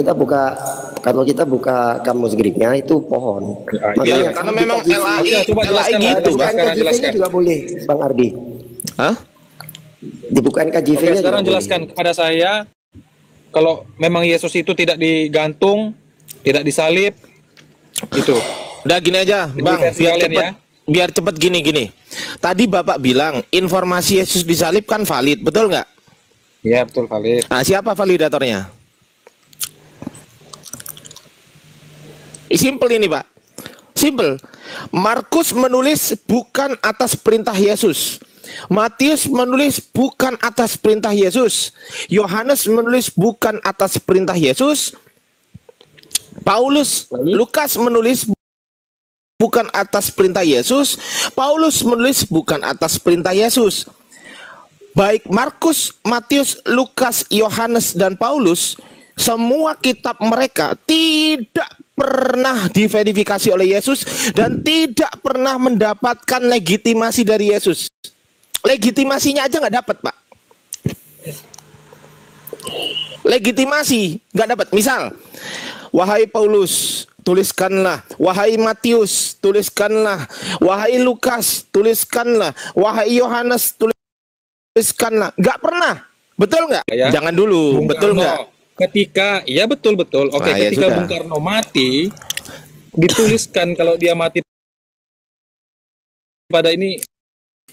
kita buka kamus Greeknya itu pohon. Iya, karena memang LAI, Coba LAI jelaskan, gitu, coba Pak. sekarang jelaskan. juga boleh, Bang Ardi. Hah? Dibukain Oke, KJV-nya sekarang juga jelaskan kepada saya, kalau memang Yesus itu tidak digantung, tidak disalib, itu. Udah gini aja, Bang, versi biar kalian cepet. ya. Biar cepet gini. Tadi Bapak bilang informasi Yesus disalib kan valid, betul nggak? Iya, betul valid. Nah, siapa validatornya? Simple ini, Pak. Simple. Markus menulis bukan atas perintah Yesus. Matius menulis bukan atas perintah Yesus. Yohanes menulis bukan atas perintah Yesus. Lukas menulis bukan atas perintah Yesus. Paulus menulis bukan atas perintah Yesus. Baik Markus, Matius, Lukas, Yohanes, dan Paulus, semua kitab mereka tidak pernah diverifikasi oleh Yesus dan tidak pernah mendapatkan legitimasi dari Yesus. Legitimasinya aja nggak dapat, Pak. Legitimasi nggak dapat. Misal, wahai Paulus, tuliskanlah. Wahai Matius, tuliskanlah. Wahai Lukas, tuliskanlah. Wahai Yohanes, tuliskanlah. Nggak pernah. Betul nggak? Ya. Jangan dulu. Bung Betul Karno, nggak? Ketika, iya betul. Oke, Nah, ya ketika sudah. Bung Karno mati, dituliskan kalau dia mati pada ini,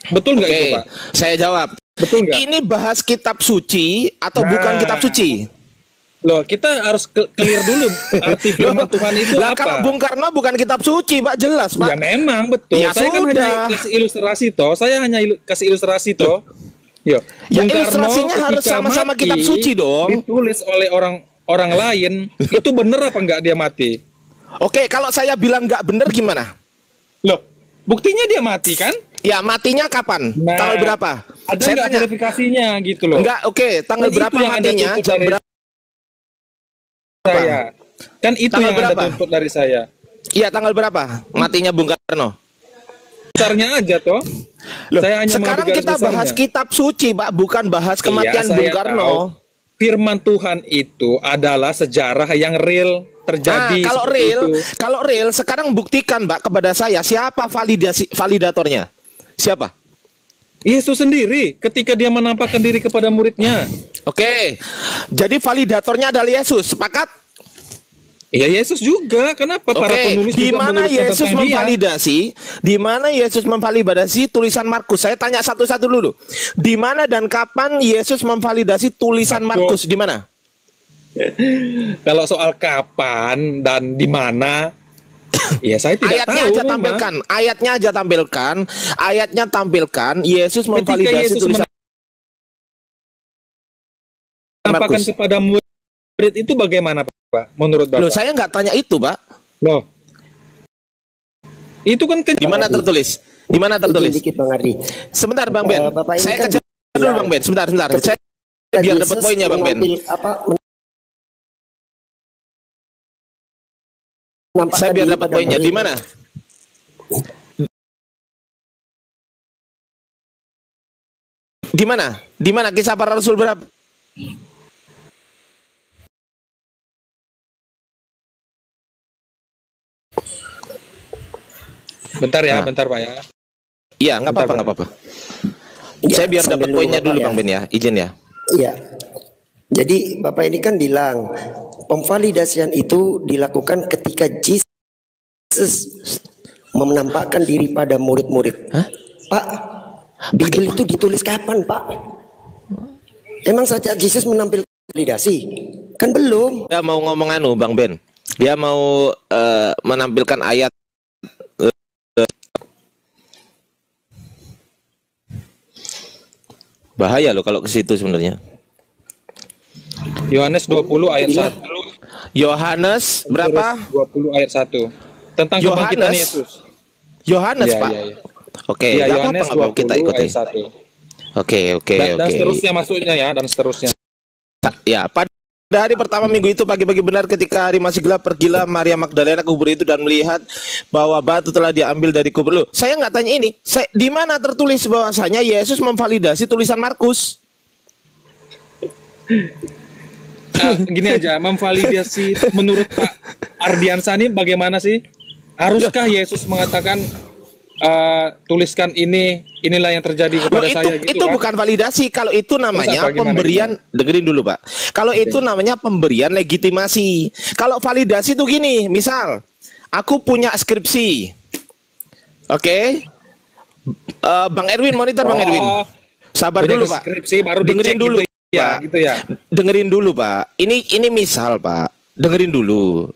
betul nggak itu, Oke, Pak? saya jawab. Betul nggak? Ini bahas kitab suci atau bukan Nah. kitab suci? Loh, kita harus clear dulu arti firman Tuhan itu Lah, apa? kalau Bung Karno bukan kitab suci, Pak, jelas, Pak. Ya memang betul. Ya saya kan sudah. hanya kasih ilustrasi toh. Saya hanya kasih ilustrasi toh. Yo, Ya, Bung Karno ilustrasinya harus ketika sama-sama mati, kitab suci dong. Ditulis oleh orang lain, itu bener apa enggak dia mati? Oke, kalau saya bilang nggak bener gimana? Loh, buktinya dia mati kan? Ya, matinya kapan? Nah, Tanggal berapa? Ada Saya nggak tanya. verifikasinya gitu loh? Enggak, oke. Tanggal Kan berapa itu yang Anda matinya? tuntut Jam dari berapa? saya. Kan itu Tanggal yang Anda berapa? tuntut dari saya. Iya, tanggal berapa? Matinya Bung Karno. Besarnya aja toh. Loh, Saya hanya sekarang mengambil kita garis bahas besarnya. kitab suci, Pak, bukan bahas kematian Iya, Bung saya Karno. tahu. Firman Tuhan itu adalah sejarah yang real terjadi. Nah, kalau real, sekarang buktikan, Mbak, kepada saya siapa validatornya? Siapa? Yesus sendiri ketika dia menampakkan diri kepada muridnya. Oke. Jadi validatornya adalah Yesus. Sepakat? Ya Yesus juga. Kenapa para Oke, penulis di juga mana menuliskan Yesus tentang dia? memvalidasi? Di mana Yesus memvalidasi tulisan Markus? Saya tanya satu-satu dulu. Di mana dan kapan Yesus memvalidasi tulisan Markus? Di mana? Kalau soal kapan dan di mana, ya saya tidak Ayatnya tahu. aja memang. tampilkan. Ayatnya tampilkan. Yesus Ketika memvalidasi Yesus tulisan menampakkan Markus. kepada murid itu bagaimana, Pak? Menurut Bapak? Loh, saya nggak tanya itu, Pak. Loh. Itu kan Di mana tertulis? Di mana tertulis? Dikit Bang Ardi. Sebentar, Bang Ben. Bapak ini Saya kan kejar dulu, Bang Ben. Sebentar. Saya biar dapat Yesus poinnya, Bang Ben. Saya biar dapat poinnya. Di mana? Di mana? Di mana kisah para rasul berapa? Bentar ya, Nah. bentar Pak ya. Iya, nggak apa-apa, nggak apa-apa. Saya biar sambil dapat poinnya Bapak dulu, ya. Bang Ben ya. Izin ya. Iya. Jadi Bapak ini kan bilang pemvalidasian itu dilakukan ketika Yesus menampakkan diri pada murid-murid. Hah? Pak, Bible itu ditulis kapan, Pak? Emang saja Yesus menampilkan validasi? Kan belum. Dia mau ngomong Bang Ben. Dia mau menampilkan ayat. Bahaya loh kalau ke situ sebenarnya. Yohanes 20 ayat 1. Yohanes berapa? 20 ayat 1. Tentang kebangkitan Yesus. Yohanes, Ya, Pak. ya, ya. Oke, Ya, nggak Yohanes apa-apa, nggak apa-apa, kita 20 ikuti. ayat 1. Oke. Dan seterusnya masuknya ya, dan seterusnya. Ya, pada hari pertama minggu itu pagi-pagi benar ketika hari masih gelap, pergilah Maria Magdalena ke kubur itu dan melihat bahwa batu telah diambil dari kubur. Loh, saya nggak tanya ini. Di mana tertulis bahwasanya Yesus memvalidasi tulisan Markus? Gini aja, memvalidasi menurut Pak Ardiansani bagaimana sih? Haruskah Yesus mengatakan tuliskan inilah yang terjadi kepada saya gitu? Itu kan? bukan validasi. Kalau itu namanya Gimana, pemberian, dengerin dulu Pak. Kalau itu namanya pemberian legitimasi. Kalau validasi itu gini, misal aku punya skripsi, oke? Bang Erwin monitor, Bang Erwin. Sabar Punya dulu Pak. Skripsi baru Dengerin dicek dulu. gitu ya, Pak. gitu ya. Dengerin dulu Pak. Ini misal Pak. Dengerin dulu.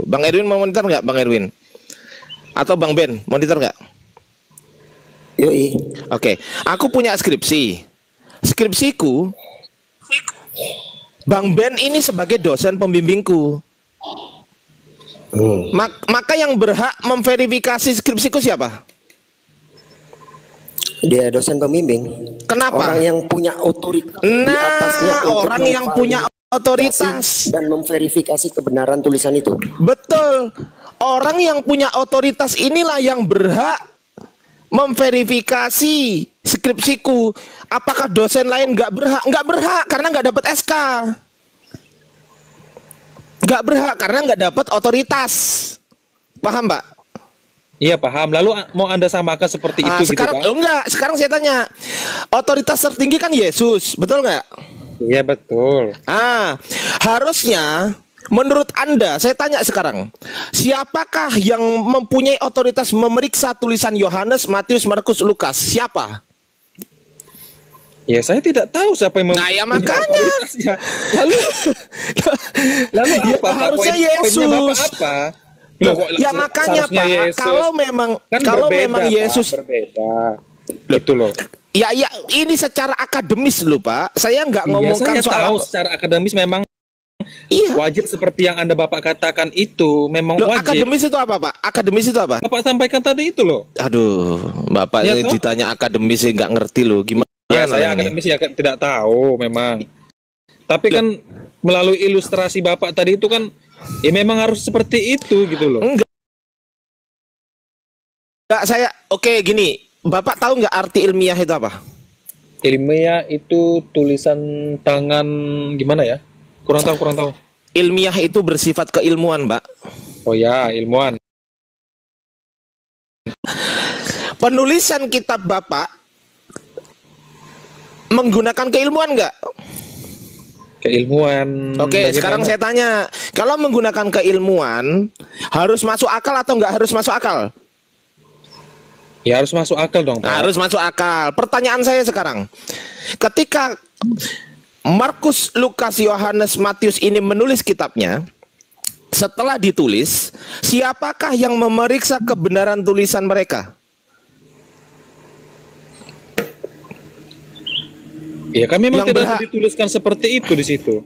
Bang Erwin mau monitor nggak, Bang Erwin? Atau Bang Ben monitor nggak? Yoi. Oke, aku punya skripsi. Skripsiku, Bang Ben ini sebagai dosen pembimbingku. Maka yang berhak memverifikasi skripsiku siapa? Dia dosen pembimbing. Kenapa? Orang yang punya otoritas di atasnya untuk orang yang punya otoritas dan memverifikasi kebenaran tulisan itu. Betul. Orang yang punya otoritas inilah yang berhak memverifikasi skripsiku. Apakah dosen lain nggak berhak? Nggak berhak karena nggak dapat SK. Nggak berhak karena nggak dapat otoritas. Paham, Pak? Iya paham. Lalu mau Anda samakan seperti itu sekarang, gitu, Pak? enggak. Sekarang saya tanya, otoritas tertinggi kan Yesus, betul nggak? Iya betul. Harusnya menurut Anda, saya tanya sekarang, siapakah yang mempunyai otoritas memeriksa tulisan Yohanes, Matius, Markus, Lukas? Siapa? Ya saya tidak tahu siapa yang Nah ya makanya. Lalu apa? Harusnya Poinnya Bapak Yesus. apa? Loh, ya makanya Pak, Yesus. kalau memang Kan kalau berbeda, memang Yesus Pak, berbeda. Gitu loh. Ya ini secara akademis loh Pak. Saya nggak ngomongkan saya soal tahu secara akademis memang iya. wajib seperti yang Anda Bapak katakan itu memang Loh, wajib. akademis itu apa Pak? Akademis itu apa? Bapak sampaikan tadi itu loh. Aduh, Bapak Ya, ini toh? ditanya akademis sih nggak ngerti loh. Gimana? Ya saya ini? akademis ya tidak tahu memang. Tapi kan melalui ilustrasi Bapak tadi itu kan ya memang harus seperti itu gitu loh. Enggak saya oke gini. Bapak tahu nggak arti ilmiah itu apa? Ilmiah itu tulisan tangan gimana ya? Kurang tahu. Ilmiah itu bersifat keilmuan, Mbak. Oh ya, ilmuwan. Penulisan kitab Bapak menggunakan keilmuan nggak? Keilmuan. Oke, sekarang saya tanya, kalau menggunakan keilmuan harus masuk akal atau nggak harus masuk akal? Ya harus masuk akal dong, Pak. Harus masuk akal. Pertanyaan saya sekarang, ketika Markus, Lukas, Yohanes, Matius ini menulis kitabnya, setelah ditulis, siapakah yang memeriksa kebenaran tulisan mereka? Ya kan memang Yang tidak berhak. dituliskan seperti itu di situ.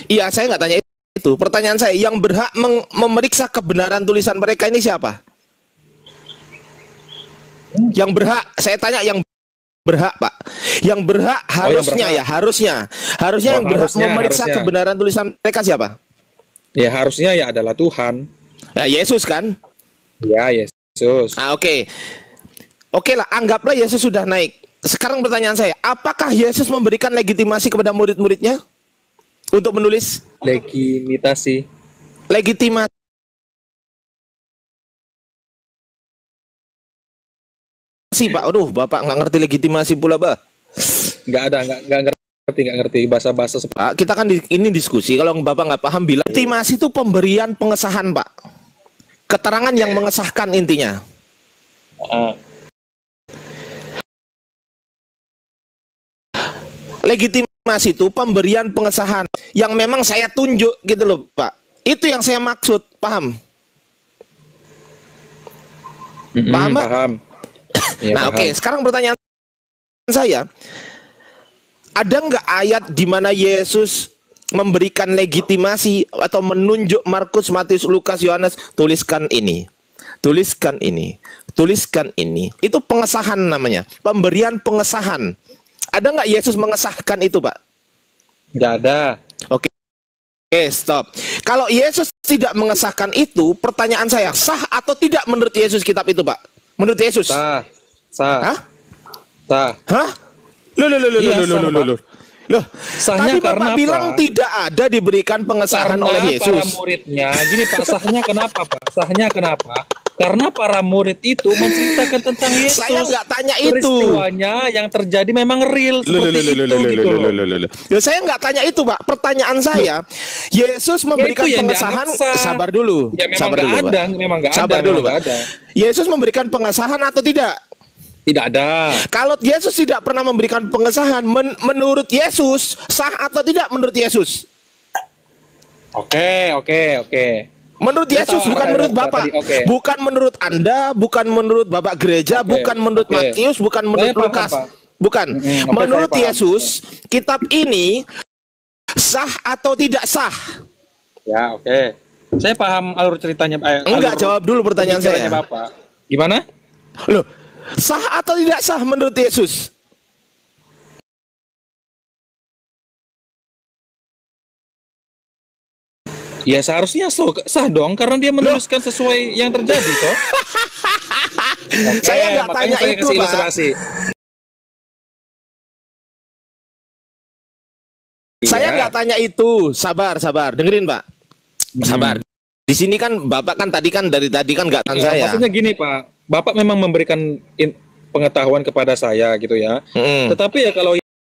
Iya, saya nggak tanya itu. Pertanyaan saya, yang berhak memeriksa kebenaran tulisan mereka ini siapa? Yang berhak, saya tanya yang berhak, Pak. Yang berhak harusnya yang berhak. ya, harusnya yang berhak memeriksa harusnya. kebenaran tulisan mereka siapa? Ya harusnya ya adalah Tuhan. Ya, Yesus kan? Ya Yesus. Oke. Oke lah, anggaplah Yesus sudah naik. Sekarang pertanyaan saya, apakah Yesus memberikan legitimasi kepada murid-muridnya untuk menulis? Legitimasi. Legitimasi, Pak. Aduh, Bapak nggak ngerti legitimasi pula, Bah. Nggak ngerti bahasa-bahasa seperti Pak, kita kan ini diskusi. Kalau Bapak nggak paham, bilang legitimasi itu pemberian pengesahan, Pak. Keterangan yang mengesahkan intinya. legitimasi itu pemberian pengesahan yang memang saya tunjuk gitu loh, Pak. Itu yang saya maksud, paham? Paham, Pak? Paham. Ya, Nah, paham. oke. Sekarang pertanyaan saya, ada nggak ayat di mana Yesus memberikan legitimasi atau menunjuk Markus, Matius, Lukas, Yohanes, tuliskan ini, tuliskan ini, tuliskan ini. Itu pengesahan namanya, pemberian pengesahan. Ada nggak Yesus mengesahkan itu, Pak? Nggak ada. Oke, stop. Kalau Yesus tidak mengesahkan itu, pertanyaan saya, sah atau tidak menurut Yesus kitab itu, Pak? Menurut Yesus? Sah. Sah. Hah? Sah. Hah? Loh. Loh, Sahnya tadi Bapak karena bilang apa? tidak ada diberikan pengesahan Karena oleh para Yesus. muridnya, gini Pak, sahnya kenapa Pak? Sahnya kenapa? Karena para murid itu menceritakan tentang Yesus. Saya nggak tanya itu. Peristiwanya yang terjadi memang real seperti itu gitu loh. Ya, saya nggak tanya itu, Pak. Pertanyaan saya, Yesus memberikan itu yang pengesahan. dianggap sah. Sabar dulu. Ya memang Sabar nggak dulu, ada, Pak. memang nggak ada. Sabar dulu, memang Pak. nggak ada. Yesus memberikan pengesahan atau tidak? Tidak ada. Kalau Yesus tidak pernah memberikan pengesahan, menurut Yesus sah atau tidak menurut Yesus? Oke. Menurut Saya Yesus, tahu bukan apa menurut yang Bapak, tadi, oke. bukan menurut Anda, bukan menurut Bapak gereja, Oke, bukan menurut oke. Matius, bukan menurut Saya paham, Lukas, Pak. bukan. Oke, Menurut saya paham. Yesus, kitab ini sah atau tidak sah? Ya, oke. Saya paham alur ceritanya. Enggak, alur jawab dulu pertanyaan pembicaranya saya. Bapak. Gimana? Loh, sah atau tidak sah menurut Yesus? Ya seharusnya sah dong karena dia menuliskan sesuai yang terjadi toh. Oke, Saya nggak makanya tanya saya itu, kasih Pak. ilustrasi. Saya Iya. nggak tanya itu. Sabar. Dengerin, Pak. Sabar. Di sini kan Bapak kan tadi kan dari tadi kan nggak tanya Ya, saya. maksudnya gini Pak, Bapak memang memberikan pengetahuan kepada saya gitu ya. Mm. Tetapi ya kalau